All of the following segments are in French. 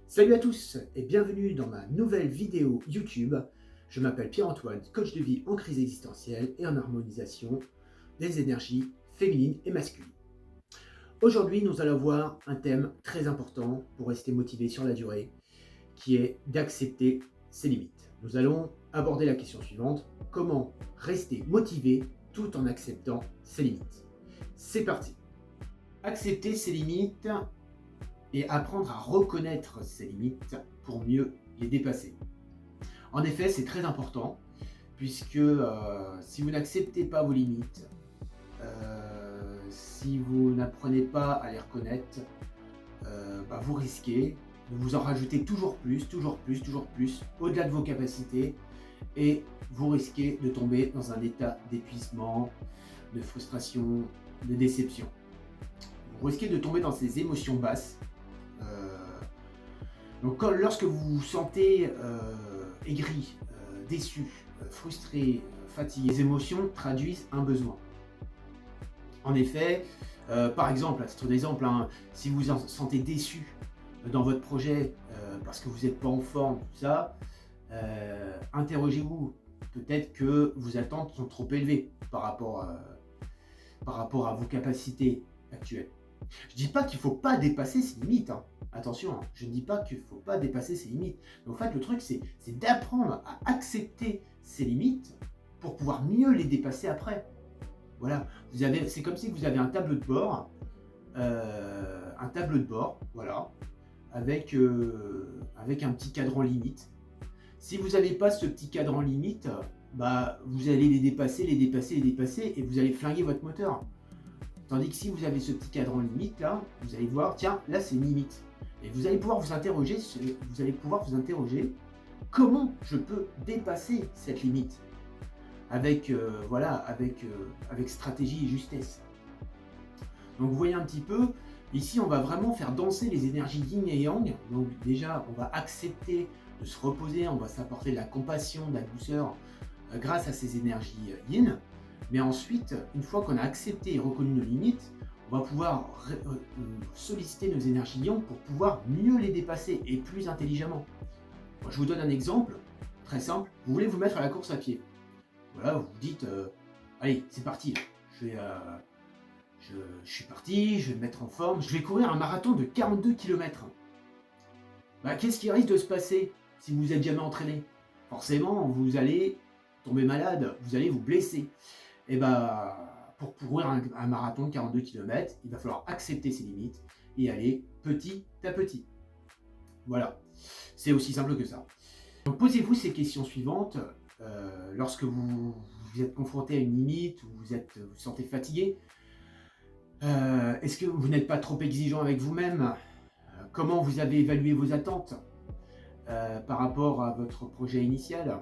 Salut à tous et bienvenue dans ma nouvelle vidéo YouTube. Je m'appelle Pierre-Antoine, coach de vie en crise existentielle et en harmonisation des énergies féminines et masculines. Aujourd'hui, nous allons voir un thème très important pour rester motivé sur la durée, qui est d'accepter ses limites. Nous allons aborder la question suivante: comment rester motivé tout en acceptant ses limites? C'est parti. Accepter ses limites et apprendre à reconnaître ses limites pour mieux les dépasser. En effet, c'est très important, puisque si vous n'acceptez pas vos limites, si vous n'apprenez pas à les reconnaître, vous risquez de vous en rajouter toujours plus, au-delà de vos capacités, et vous risquez de tomber dans un état d'épuisement, de frustration, de déception. Vous risquez de tomber dans ces émotions basses. Donc lorsque vous vous sentez aigri, déçu, frustré, fatigué, les émotions traduisent un besoin. En effet, par exemple, à titre d'exemple, si vous vous sentez déçu dans votre projet parce que vous n'êtes pas en forme, tout ça, interrogez-vous. Peut-être que vos attentes sont trop élevées par rapport à vos capacités actuelles. Je ne dis pas qu'il ne faut pas dépasser ses limites. Attention, je ne dis pas qu'il ne faut pas dépasser ses limites. Mais en fait, le truc, c'est d'apprendre à accepter ses limites pour pouvoir mieux les dépasser après. Voilà, c'est comme si vous avez un tableau de bord, voilà, avec un petit cadran limite. Si vous n'avez pas ce petit cadran limite, vous allez les dépasser, et vous allez flinguer votre moteur. Tandis que si vous avez ce petit cadran limite là, vous allez voir, tiens, là c'est une limite. Et vous allez pouvoir vous interroger, comment je peux dépasser cette limite avec stratégie et justesse. Donc vous voyez un petit peu, ici on va vraiment faire danser les énergies yin et yang. Donc déjà on va accepter de se reposer, on va s'apporter de la compassion, de la douceur grâce à ces énergies yin. Mais ensuite, une fois qu'on a accepté et reconnu nos limites, on va pouvoir solliciter nos énergies yang pour pouvoir mieux les dépasser et plus intelligemment. Moi, je vous donne un exemple très simple. Vous voulez vous mettre à la course à pied. Voilà, vous vous dites, allez, c'est parti. Je suis parti, je vais me mettre en forme, je vais courir un marathon de 42 km. Qu'est-ce qui risque de se passer si vous n'êtes jamais entraîné? Forcément, vous allez tomber malade, vous allez vous blesser. Et pour courir un marathon de 42 km, il va falloir accepter ses limites et aller petit à petit. Voilà, c'est aussi simple que ça. Donc posez-vous ces questions suivantes lorsque vous êtes confronté à une limite ou vous vous sentez fatigué. Est-ce que vous n'êtes pas trop exigeant avec vous-même? Comment vous avez évalué vos attentes par rapport à votre projet initial?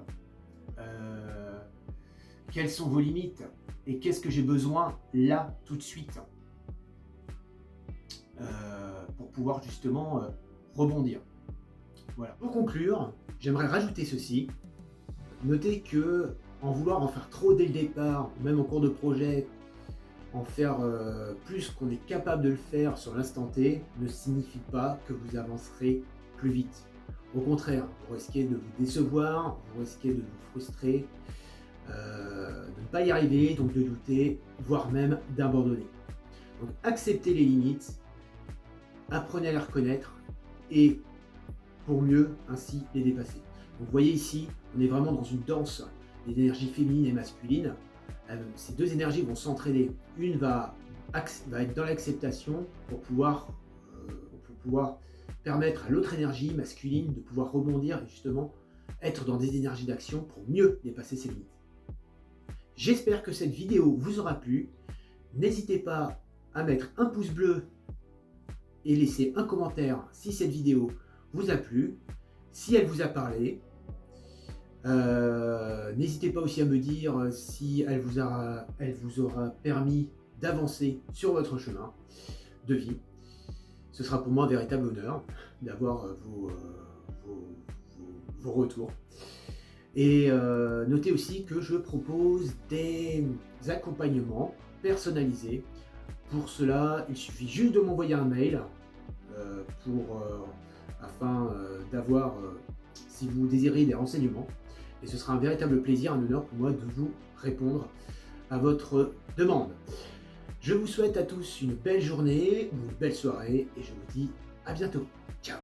Quelles sont vos limites et qu'est-ce que j'ai besoin là tout de suite pour pouvoir justement rebondir. Voilà. Pour conclure, j'aimerais rajouter ceci. Notez que en vouloir en faire trop dès le départ, même en cours de projet, en faire plus qu'on est capable de le faire sur l'instant T, ne signifie pas que vous avancerez plus vite. Au contraire, vous risquez de vous décevoir, vous risquez de vous frustrer, de ne pas y arriver, donc de douter, voire même d'abandonner. Donc acceptez les limites, apprenez à les reconnaître et pour mieux ainsi les dépasser. Donc vous voyez ici, on est vraiment dans une danse d'énergie féminine et masculine. Ces deux énergies vont s'entraider. Une va être dans l'acceptation pour pouvoir permettre à l'autre énergie masculine de pouvoir rebondir et justement être dans des énergies d'action pour mieux dépasser ses limites. J'espère que cette vidéo vous aura plu. N'hésitez pas à mettre un pouce bleu et laisser un commentaire si cette vidéo vous a plu, si elle vous a parlé. N'hésitez pas aussi à me dire si elle vous aura permis d'avancer sur votre chemin de vie. Ce sera pour moi un véritable honneur d'avoir vos retours. Et notez aussi que je propose des accompagnements personnalisés. Pour cela, il suffit juste de m'envoyer un mail afin d'avoir, si vous désirez des renseignements. Et ce sera un véritable plaisir, un honneur pour moi de vous répondre à votre demande. Je vous souhaite à tous une belle journée ou une belle soirée et je vous dis à bientôt.